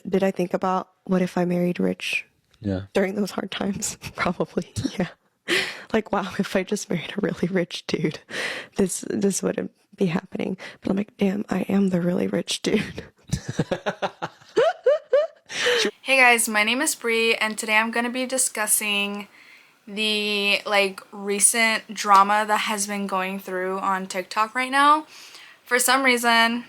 did I think about what if I married rich Yeah. during those hard times? Probably, yeah. Like, wow, if I just married a really rich dude, this wouldn't be happening. But I'm like, damn, I am the really rich dude. Hey guys, my name is Bree, and today I'm going to be discussing the recent drama that has been going through on TikTok right now. For some reason,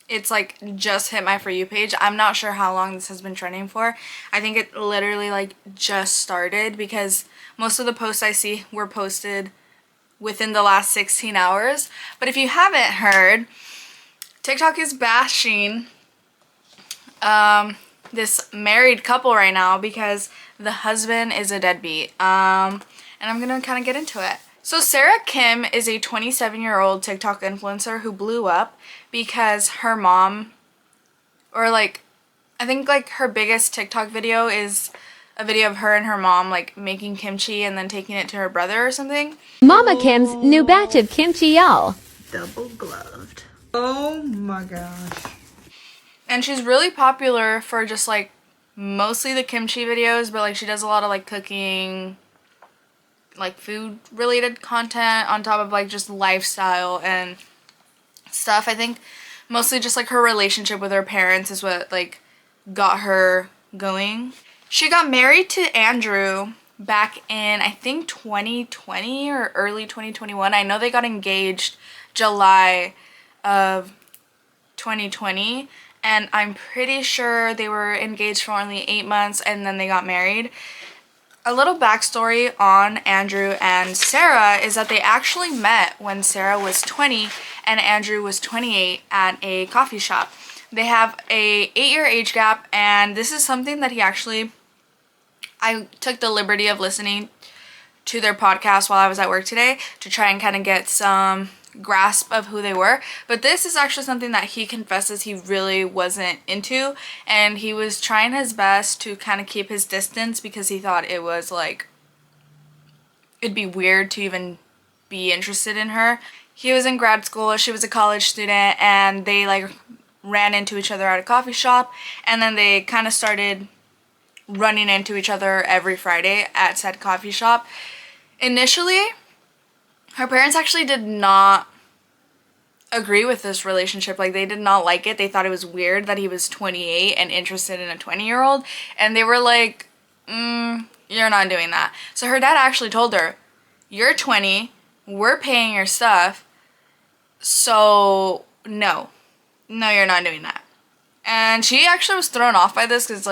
it's just hit my For You page. I'm not sure how long this has been trending for. I think it literally just started because most of the posts I see were posted within the last 16 hours. But if you haven't heard, TikTok is bashing this married couple right now because the husband is a deadbeat. And I'm gonna kind of get into it. So Sarah Kim is a 27-year-old TikTok influencer who blew up because her mom, or I think her biggest TikTok video is a video of her and her mom making kimchi and then taking it to her brother or something. Mama Kim's new batch of kimchi, y'all. Double gloved. Oh my gosh. And she's really popular for just mostly the kimchi videos, but she does a lot of cooking, food related content on top of just lifestyle and stuff. I think mostly just her relationship with her parents is what got her going. She got married to Andrew back in I think 2020 or early 2021. I know they got engaged July of 2020, and I'm pretty sure they were engaged for only 8 months and then they got married. A little backstory on Andrew and Sarah is that they actually met when Sarah was 20 and Andrew was 28 at a coffee shop. They have a 8-year age gap, and this is something that I took the liberty of listening to their podcast while I was at work today to try and kind of get some grasp of who they were. But this is actually something that he confesses he really wasn't into, and he was trying his best to kind of keep his distance because he thought it was it'd be weird to even be interested in her. He was in grad school, she was a college student, and they ran into each other at a coffee shop, and then they kind of started running into each other every Friday at said coffee shop. Initially, her parents actually did not agree with this relationship. They did not like it. They thought it was weird that he was 28 and interested in a 20-year-old. And they were like, you're not doing that. So her dad actually told her, you're 20, we're paying your stuff, so no, you're not doing that. And she actually was thrown off by this because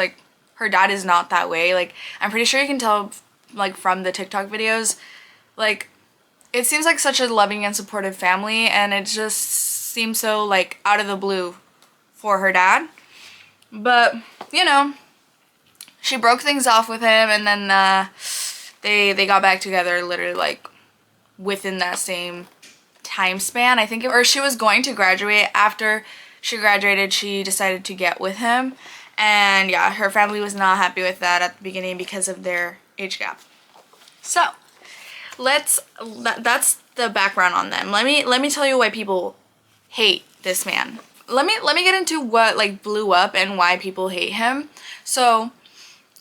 her dad is not that way. I'm pretty sure you can tell from the TikTok videos, it seems like such a loving and supportive family, and it just seems so out of the blue for her dad. But she broke things off with him, and then they got back together literally within that same time span. I think or she was going to graduate. After she graduated, she decided to get with him, and yeah, her family was not happy with that at the beginning because of their age gap. So that's the background on them. Let me tell you why people hate this man. Let me get into what blew up and why people hate him. So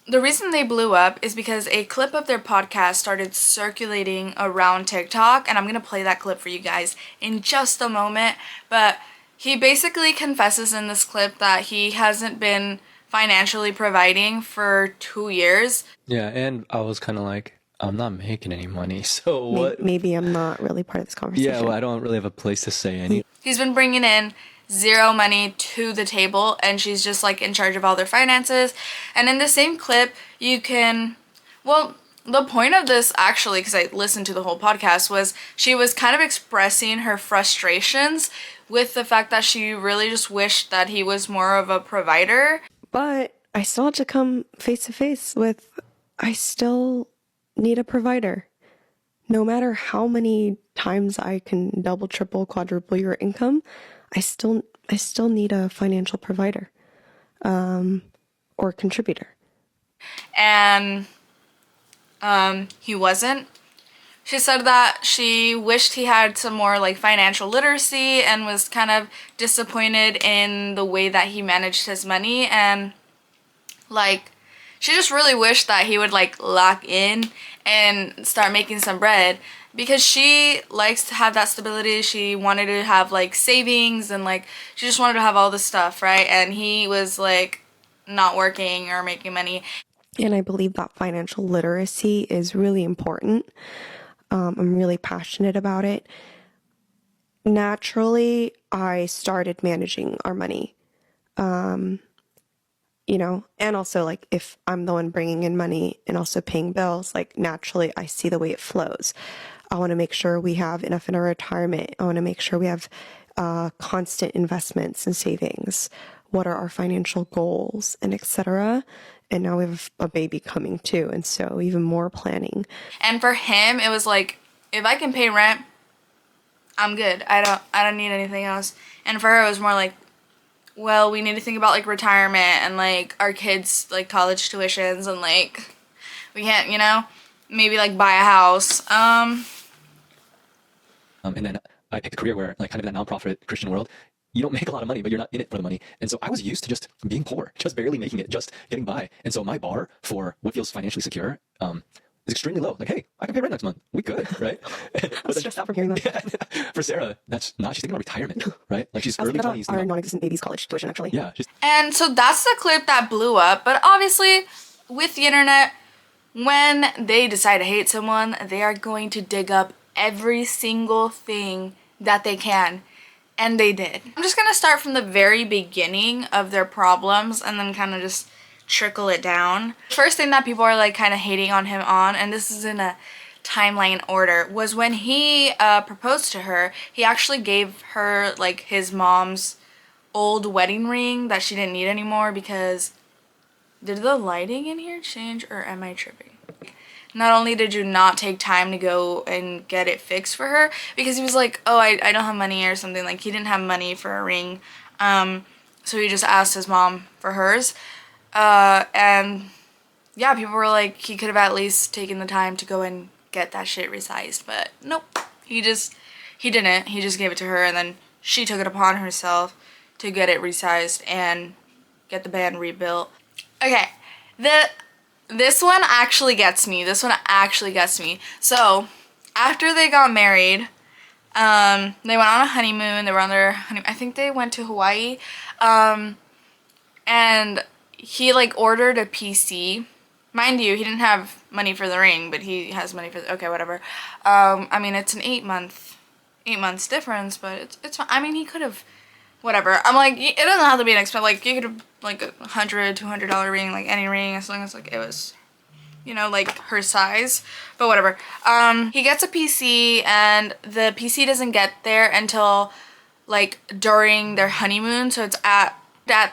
the reason they blew up is because a clip of their podcast started circulating around TikTok, and I'm gonna play that clip for you guys in just a moment. But he basically confesses in this clip that he hasn't been financially providing for 2 years. Yeah, and I was kind of I'm not making any money, so what? Maybe I'm not really part of this conversation. Yeah, well, I don't really have a place to say any. He's been bringing in zero money to the table, and she's just in charge of all their finances. And in the same clip, you can, well, the point of this actually, because I listened to the whole podcast, was she was kind of expressing her frustrations with the fact that she really just wished that he was more of a provider. But I still have to come face to face with, I still need a provider. No matter how many times I can double, triple, quadruple your income, I still need a financial provider, or contributor. And he wasn't. She said that she wished he had some more financial literacy and was kind of disappointed in the way that he managed his money. And Like, she just really wished that he would like lock in and start making some bread, because she likes to have that stability. She wanted to have like savings, and like she just wanted to have all this stuff, right? And he was like not working or making money. And I believe that financial literacy is really important. I'm really passionate about it. Naturally, I started managing our money. You know, and also like if I'm the one bringing in money and also paying bills, like naturally I see the way it flows. I want to make sure we have enough in our retirement. I want to make sure we have constant investments and savings. What are our financial goals and etc. And now we have a baby coming too, and so even more planning. And for him, it was like, if I can pay rent, I'm good. I don't need anything else. And for her, it was more like, well, we need to think about like retirement and like our kids' like college tuitions, and like we can't, you know, maybe like buy a house. And then I picked a career where, like, kind of in that nonprofit Christian world, you don't make a lot of money, but you're not in it for the money. And so I was used to just being poor, just barely making it, just getting by. And so my bar for what feels financially secure is extremely low. Like, hey, I can pay rent next month. We good, right? I'm stressed out from hearing that. For Sarah, that's not. She's thinking about retirement, right? Like, she's I was early thinking 20s. about our non-existent baby's college tuition, actually. Yeah. And so that's the clip that blew up. But obviously, with the internet, when they decide to hate someone, they are going to dig up every single thing that they can. And they did. I'm just gonna start from the very beginning of their problems and then kind of just trickle it down. First thing that people are like kind of hating on him on, and this is in a timeline order, was when he proposed to her. He actually gave her like his mom's old wedding ring that she didn't need anymore, because did the lighting in here change, or am I tripping? Not only did you not take time to go and get it fixed for her, because he was like, oh, I don't have money or something. Like, he didn't have money for a ring. So he just asked his mom for hers. And yeah, people were like, he could have at least taken the time to go and get that shit resized. But nope, he didn't. He just gave it to her, and then she took it upon herself to get it resized and get the band rebuilt. Okay, this one actually gets me. So, after they got married, they went on a honeymoon. They were on their honeymoon. I think they went to Hawaii. And he like ordered a PC. Mind you, he didn't have money for the ring, but he has money for the, okay, whatever. I mean, it's an 8 months difference, but it's fine. I mean, he could have, whatever. I'm like, it doesn't have to be an expensive, like, you could have, like, $100, $200 ring, like, any ring, as long as, like, it was, you know, like, her size, but whatever. He gets a PC, and the PC doesn't get there until, like, during their honeymoon, so it's at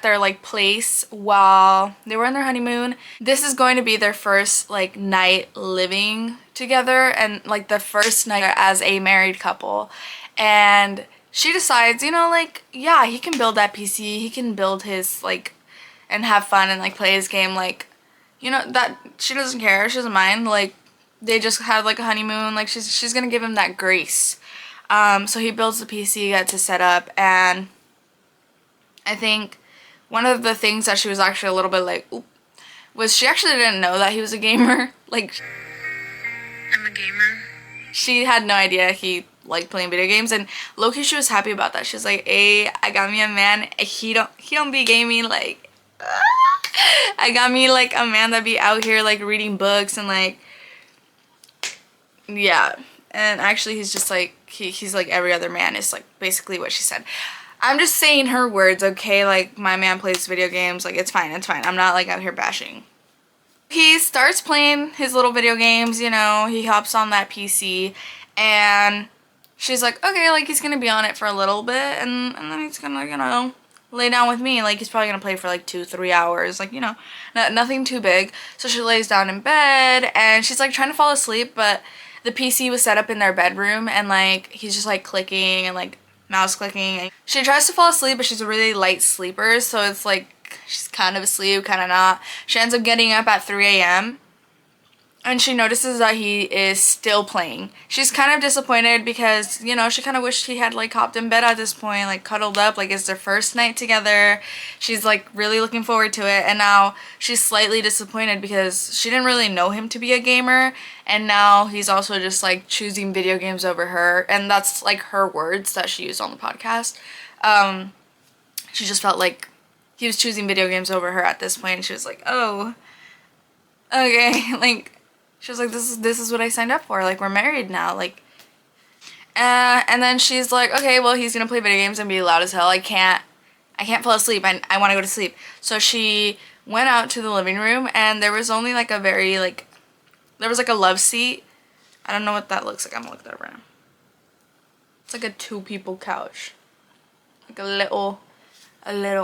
their, like, place while they were on their honeymoon. This is going to be their first, like, night living together, and, like, the first night as a married couple, and she decides, you know, like, yeah, he can build that PC, he can build his, like, and have fun and, like, play his game, like, you know, that, she doesn't care, she doesn't mind, like, they just had, like, a honeymoon, like, she's gonna give him that grace. So he builds the PC, gets it set up, and I think one of the things that she was actually a little bit like, oop, was she actually didn't know that he was a gamer, like, I'm a gamer. she had no idea he liked playing video games, and low-key she was happy about that. She's like, hey, I got me a man, he don't be gaming, like, I got me, like, a man that be out here, like, reading books, and, like, yeah, and actually he's just, like, he's like every other man, is, like, basically what she said. I'm just saying her words, okay, like, my man plays video games, like, it's fine, I'm not, like, out here bashing. He starts playing his little video games, you know, he hops on that PC, and she's like, okay, like, he's gonna be on it for a little bit, and then he's gonna, you know, lay down with me. Like, he's probably gonna play for, like, 2-3 hours, like, you know, nothing too big. So she lays down in bed, and she's, like, trying to fall asleep, but the PC was set up in their bedroom, and, like, he's just, like, clicking and, like, mouse clicking. And she tries to fall asleep, but she's a really light sleeper, so it's, like, she's kind of asleep, kind of not. She ends up getting up at 3 a.m., And she notices that he is still playing. She's kind of disappointed because, you know, she kind of wished he had like hopped in bed at this point, like cuddled up, like it's their first night together. She's like really looking forward to it. And now she's slightly disappointed because she didn't really know him to be a gamer. And now he's also just like choosing video games over her. And that's like her words that she used on the podcast. She just felt like he was choosing video games over her at this point. And she was like, oh, okay, like, she was like, this is what I signed up for. Like, we're married now. Like, and then she's like, okay, well, he's gonna play video games and be loud as hell. I can't fall asleep. I want to go to sleep. So she went out to the living room, and there was only like a very like, there was like a love seat. I don't know what that looks like. I'm gonna look that up right now. It's like a 2-people couch, like a little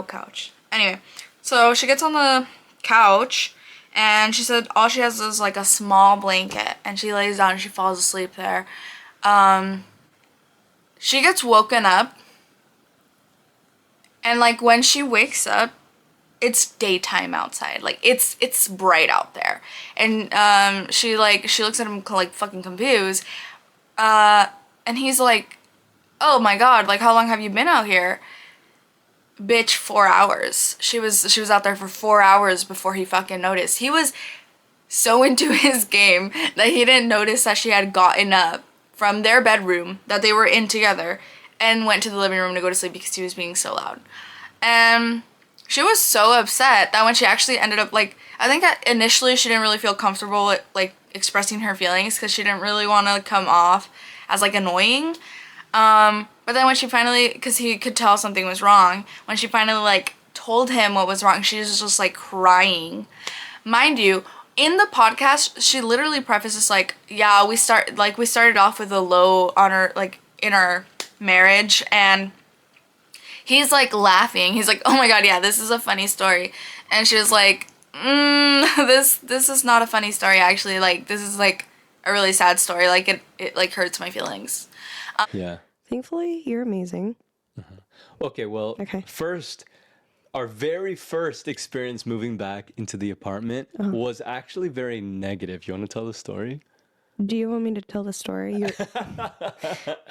couch. Anyway, so she gets on the couch. And she said all she has is like a small blanket, and she lays down and she falls asleep there. She gets woken up, and like when she wakes up, it's daytime outside. Like it's bright out there, and she looks at him like fucking confused, and he's like, "Oh my god! Like how long have you been out here?" Bitch, 4 hours. She was out there for 4 hours before he fucking noticed. He was so into his game that he didn't notice that she had gotten up from their bedroom that they were in together and went to the living room to go to sleep because he was being so loud. And she was so upset that when she actually ended up, like, I think that initially she didn't really feel comfortable with, like, expressing her feelings because she didn't really want to come off as, like, annoying. But then when she finally, because he could tell something was wrong, when she finally, like, told him what was wrong, she was just, like, crying. Mind you, in the podcast, she literally prefaces, like, yeah, we started off with a low on our, like, in our marriage, and he's, like, laughing. He's like, oh my god, yeah, this is a funny story. And she was like, this is not a funny story, actually. Like, this is, like, a really sad story. Like, it like, hurts my feelings. Yeah. Thankfully, you're amazing. Okay, well, Okay. first, our very first experience moving back into the apartment was actually very negative. You want to tell the story? Do you want me to tell the story?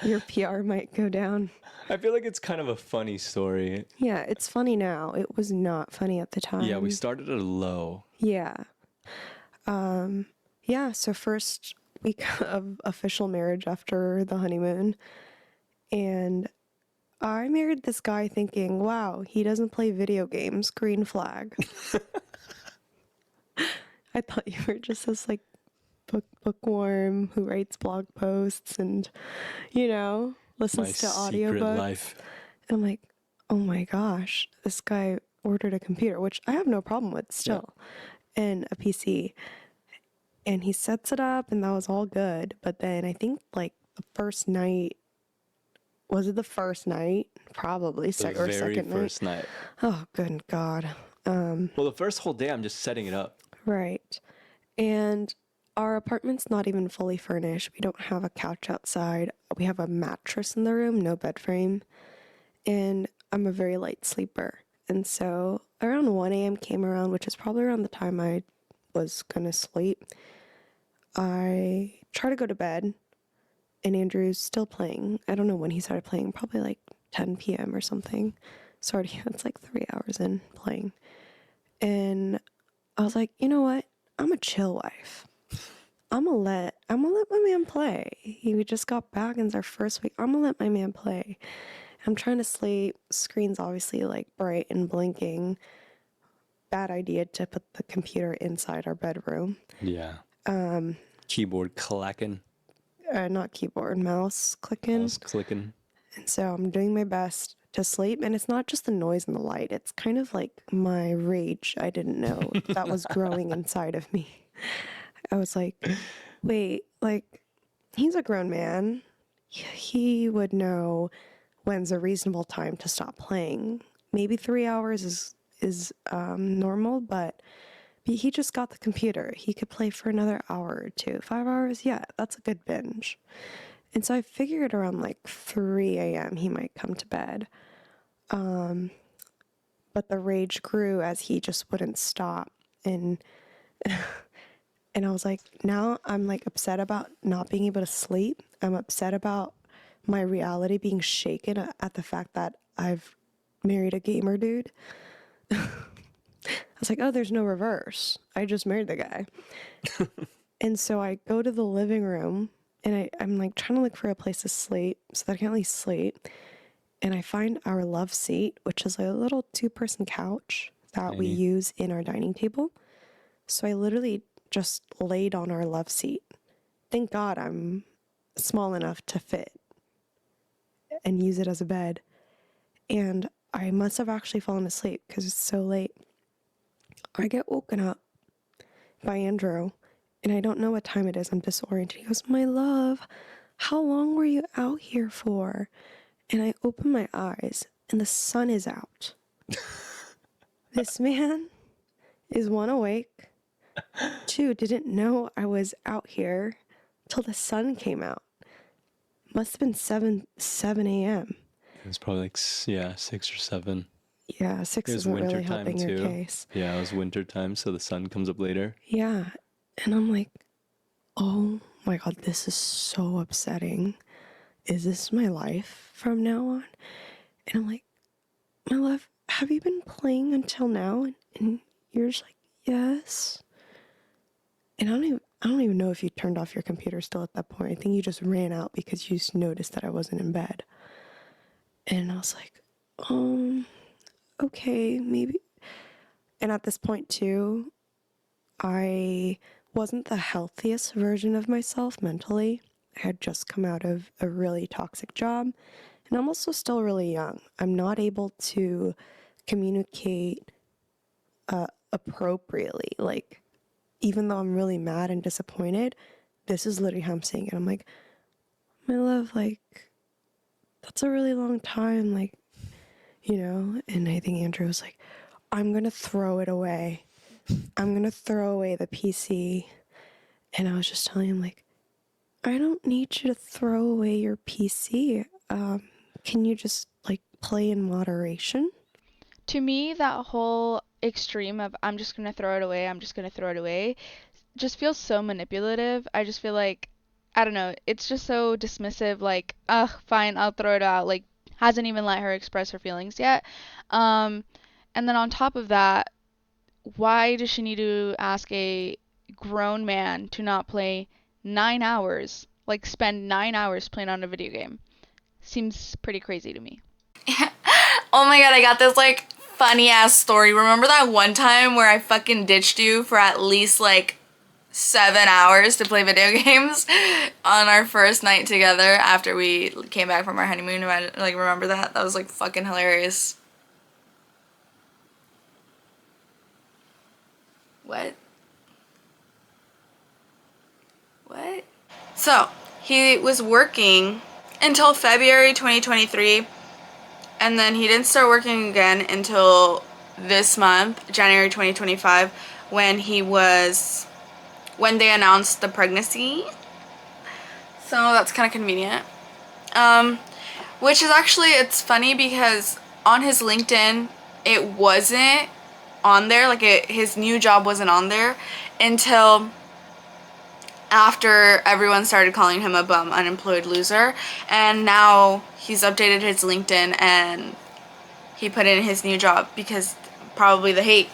Your PR might go down. I feel like it's kind of a funny story. Yeah, it's funny now. It was not funny at the time. Yeah, we started at a low. Yeah. Yeah, so first week of official marriage after the honeymoon. And I married this guy thinking, wow, he doesn't play video games. Green flag. I thought you were just this like bookworm who writes blog posts and, you know, listens to secret audiobooks. life. And I'm like, oh my gosh, this guy ordered a computer, which I have no problem with still, and a PC. And he sets it up and that was all good. But then I think like the first night, was it the first night? Probably The second very night. first night. Oh, good God. Well, the first whole day, I'm just setting it up. Right. And our apartment's not even fully furnished. We don't have a couch outside. We have a mattress in the room, no bed frame. And I'm a very light sleeper. And so around 1 a.m. came around, which is probably around the time I was going to sleep. I try to go to bed, and Andrew's still playing. I don't know when he started playing, probably like 10 p.m. or something. So already it's like 3 hours in playing. And I was like, you know what? I'm a chill wife. I'm gonna let my man play. He just got back and it's our first week. I'm gonna let my man play. I'm trying to sleep. Screen's obviously like bright and blinking. Bad idea to put the computer inside our bedroom. Yeah. Keyboard clacking. Not keyboard, mouse clicking. Mouse clicking. And so I'm doing my best to sleep. And it's not just the noise and the light. It's kind of like my rage. I didn't know that was growing inside of me. I was like, wait, like, he's a grown man. He would know when's a reasonable time to stop playing. Maybe 3 hours is normal, but he just got the computer. He could play for another hour or two. 5 hours, yeah, that's a good binge. And so I figured around like 3 a.m. he might come to bed. But the rage grew as he just wouldn't stop. And And I was like, now I'm like upset about not being able to sleep. I'm upset about my reality being shaken at the fact that I've married a gamer dude. I was like, oh, there's no reverse. I just married the guy. And so I go to the living room and I'm like trying to look for a place to sleep so that I can at least sleep. And I find our love seat, which is a little 2-person couch that we use in our dining table. So I literally just laid on our love seat. Thank God I'm small enough to fit and use it as a bed. And I must have actually fallen asleep because it's so late. I get woken up by Andrew, and I don't know what time it is. I'm disoriented. He goes, my love, how long were you out here for? And I open my eyes, and the sun is out. This man is 1, awake, 2, didn't know I was out here till the sun came out. Must have been 7 a.m. It was probably like, yeah, 6 or 7. Yeah, 6 It was isn't winter really time helping your too. case. Yeah, it was winter time, so the sun comes up later. Yeah. And I'm like, oh my God, this is so upsetting. Is this my life from now on? And I'm like, my love, have you been playing until now? And you're just like, yes. And I don't even know if you turned off your computer still at that point. I think you just ran out because you just noticed that I wasn't in bed. And I was like, okay, maybe. And at this point too, I wasn't the healthiest version of myself mentally. I had just come out of a really toxic job, and I'm also still really young. I'm not able to communicate appropriately. Like, even though I'm really mad and disappointed, this is literally how I'm saying it. I'm like, my love, like, that's a really long time, like, you know? And I think Andrew was like, I'm gonna throw it away. I'm gonna throw away the PC. And I was just telling him, like, I don't need you to throw away your PC. Can you just, like, play in moderation? To me, that whole extreme of I'm just gonna throw it away, I'm just gonna throw it away, just feels so manipulative. I just feel like, I don't know, it's just so dismissive, like, ugh, fine, I'll throw it out, like, hasn't even let her express her feelings yet. Um, and then on top of that, why does she need to ask a grown man to not play 9 hours, like spend 9 hours playing on a video game? Seems pretty crazy to me. Oh my god, I got this like funny ass story. Remember that one time where I fucking ditched you for at least like 7 hours to play video games on our first night together after we came back from our honeymoon? Like, remember that? That was like fucking hilarious. What? What? So, he was working until February 2023, and then he didn't start working again until this month, January 2025, when they announced the pregnancy. So that's kind of convenient. Which is actually, it's funny because on his LinkedIn, it wasn't on there, like his new job wasn't on there until after everyone started calling him a bum, unemployed loser. And now he's updated his LinkedIn and he put in his new job because probably the hate.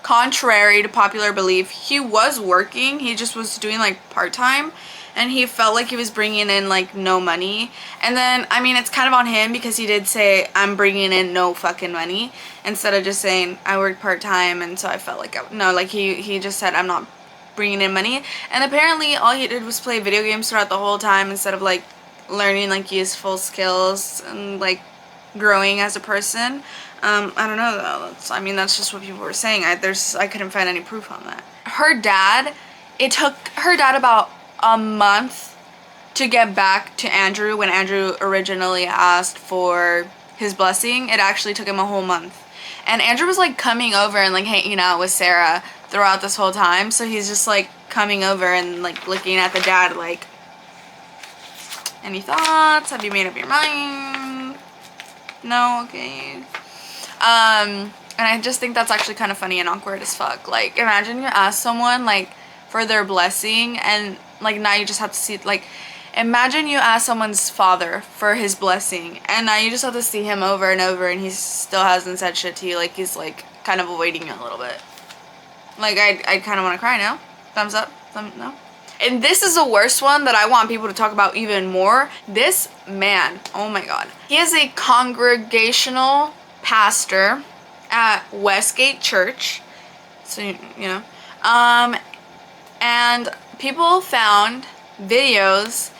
Contrary to popular belief, he was working, he just was doing like part-time, and he felt like he was bringing in like no money. And then, I mean, it's kind of on him because he did say, I'm bringing in no fucking money, instead of just saying I work part-time, and so I felt like, no, like he just said, I'm not bringing in money. And apparently all he did was play video games throughout the whole time instead of like learning like useful skills and like growing as a person. I don't know though. That's just what people were saying. I couldn't find any proof on that. It took her dad about a month to get back to Andrew when Andrew originally asked for his blessing. It actually took him a whole month. And Andrew was like coming over and like hanging out with Sarah throughout this whole time. So he's just like coming over and like looking at the dad like, any thoughts? Have you made up your mind? No? Okay. And I just think that's actually kind of funny and awkward as fuck. Like, imagine you ask someone, like, for their blessing, and like now you just have to see, like, imagine you ask someone's father for his blessing, and now you just have to see him over and over, and he still hasn't said shit to you. Like, he's like kind of avoiding you a little bit. Like, I kind of want to cry now. Thumbs up, no. And this is the worst one that I want people to talk about even more. This man, oh my god. He is a congregational pastor at Westgate Church. So, you know. And people found videos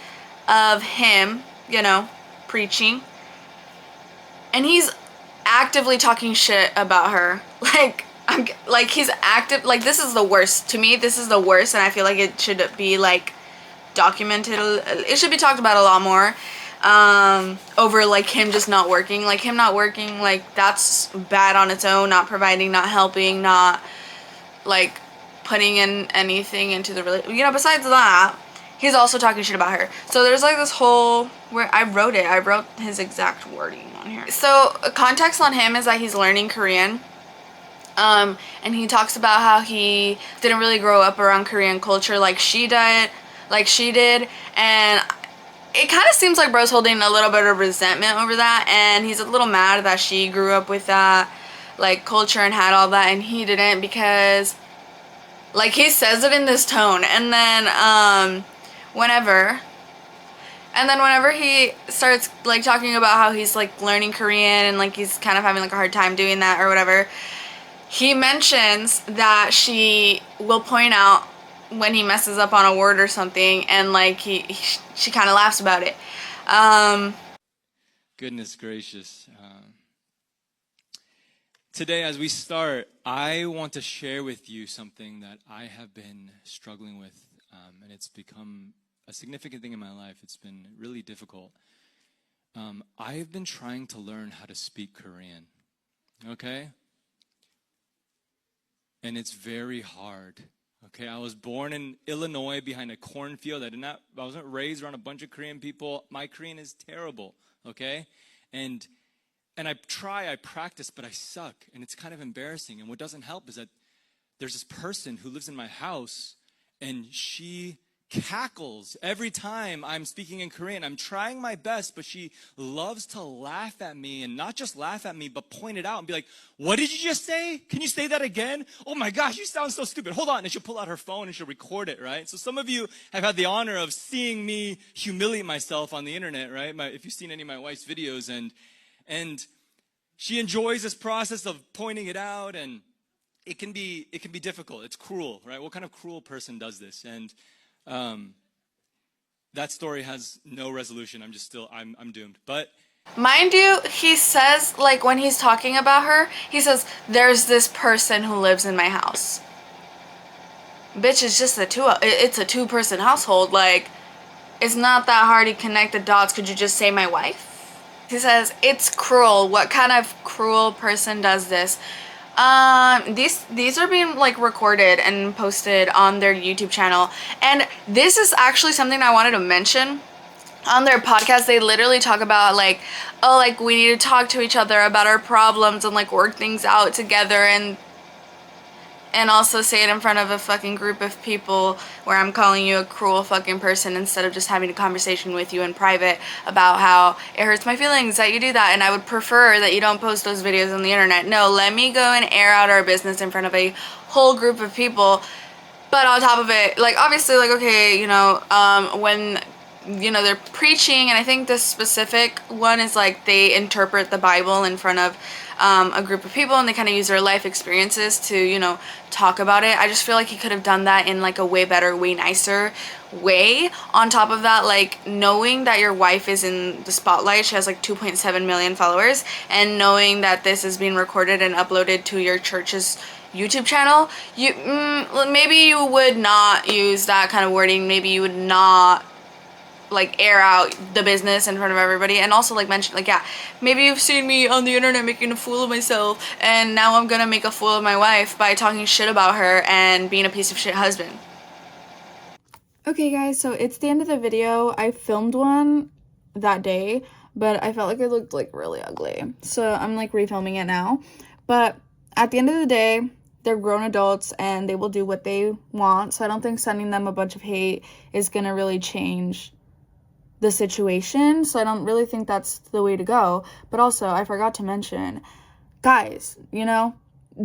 of him, you know, preaching. And he's actively talking shit about her. Like, he's active. Like, this is the worst. To me, this is the worst, and I feel like it should be, like, documented. It should be talked about a lot more. Over, like, him just not working. Like, him not working, like, that's bad on its own. Not providing, not helping, not, like, putting in anything into the relationship. You know, besides that, he's also talking shit about her. So there's, like, this whole, where I wrote his exact wording on here. So, context on him is that he's learning Korean. And he talks about how he didn't really grow up around Korean culture like she did, and it kind of seems like bro's holding a little bit of resentment over that, and he's a little mad that she grew up with that, like, culture and had all that, and he didn't, because, like, he says it in this tone, and then, whenever he starts, like, talking about how he's, like, learning Korean, and, like, he's kind of having, like, a hard time doing that or whatever, he mentions that she will point out when he messes up on a word or something, and, like, she kind of laughs about it. Goodness gracious. Today, as we start, I want to share with you something that I have been struggling with, and it's become a significant thing in my life. It's been really difficult. I have been trying to learn how to speak Korean, okay? And it's very hard. Okay, I was born in Illinois behind a cornfield. I wasn't raised around a bunch of Korean people. My Korean is terrible, okay? And I practice, but I suck, and it's kind of embarrassing. And what doesn't help is that there's this person who lives in my house, and she cackles every time I'm speaking in Korean. I'm trying my best, but she loves to laugh at me, and not just laugh at me, but point it out and be like, "What did you just say? Can you say that again? Oh my gosh, you sound so stupid. Hold on." And she'll pull out her phone and she'll record it, right? So some of you have had the honor of seeing me humiliate myself on the internet, right? If you've seen any of my wife's videos, and she enjoys this process of pointing it out, and it can be difficult. It's cruel, right? What kind of cruel person does this? And that story has no resolution. I'm doomed. But Mind you, he says, like, when he's talking about her, he says, "There's this person who lives in my house." Bitch, it's a two-person household. Like, it's not that hard to connect the dots. Could you just say my wife? He says, "It's cruel. What kind of cruel person does this?" These are being, like, recorded and posted on their YouTube channel, and this is actually something I wanted to mention. On their podcast, they literally talk about, like, oh, like, we need to talk to each other about our problems and, like, work things out together, and also say it in front of a fucking group of people where I'm calling you a cruel fucking person instead of just having a conversation with you in private about how it hurts my feelings that you do that, and I would prefer that you don't post those videos on the internet. No, let me go and air out our business in front of a whole group of people. But on top of it, like, obviously, like, okay, you know, when, you know, they're preaching, and I think this specific one is, like, they interpret the Bible in front of a group of people, and they kind of use their life experiences to, you know, talk about it. I just feel like he could have done that in, like, a way better, way nicer way. On top of that, like, knowing that your wife is in the spotlight, she has, like, 2.7 million followers, and knowing that this is being recorded and uploaded to your church's YouTube channel, maybe you would not use that kind of wording. Maybe you would not, like, air out the business in front of everybody, and also, like, mention, like, yeah, maybe you've seen me on the internet making a fool of myself, and now I'm gonna make a fool of my wife by talking shit about her and being a piece of shit husband. Okay guys, so it's the end of the video. I filmed one that day, but I felt like it looked, like, really ugly, so I'm, like, refilming it now. But at the end of the day, they're grown adults and they will do what they want. So I don't think sending them a bunch of hate is going to really change the situation. So I don't really think that's the way to go. But also, I forgot to mention, guys, you know,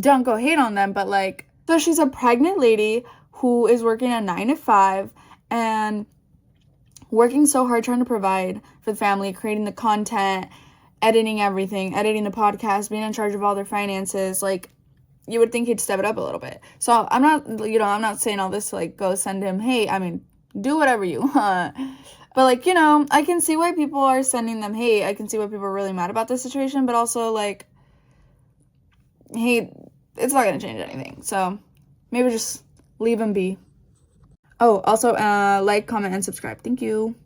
don't go hate on them, but like, so she's a pregnant lady who is working a 9 to 5 and working so hard trying to provide for the family, creating the content, editing everything, editing the podcast, being in charge of all their finances. Like, you would think he'd step it up a little bit. So I'm not saying all this to like go send him hate. I mean, do whatever you want. But like, you know, I can see why people are sending them hate. I can see why people are really mad about this situation, but also like, hate, it's not gonna change anything. So maybe just leave him be. Oh, also like, comment, and subscribe. Thank you.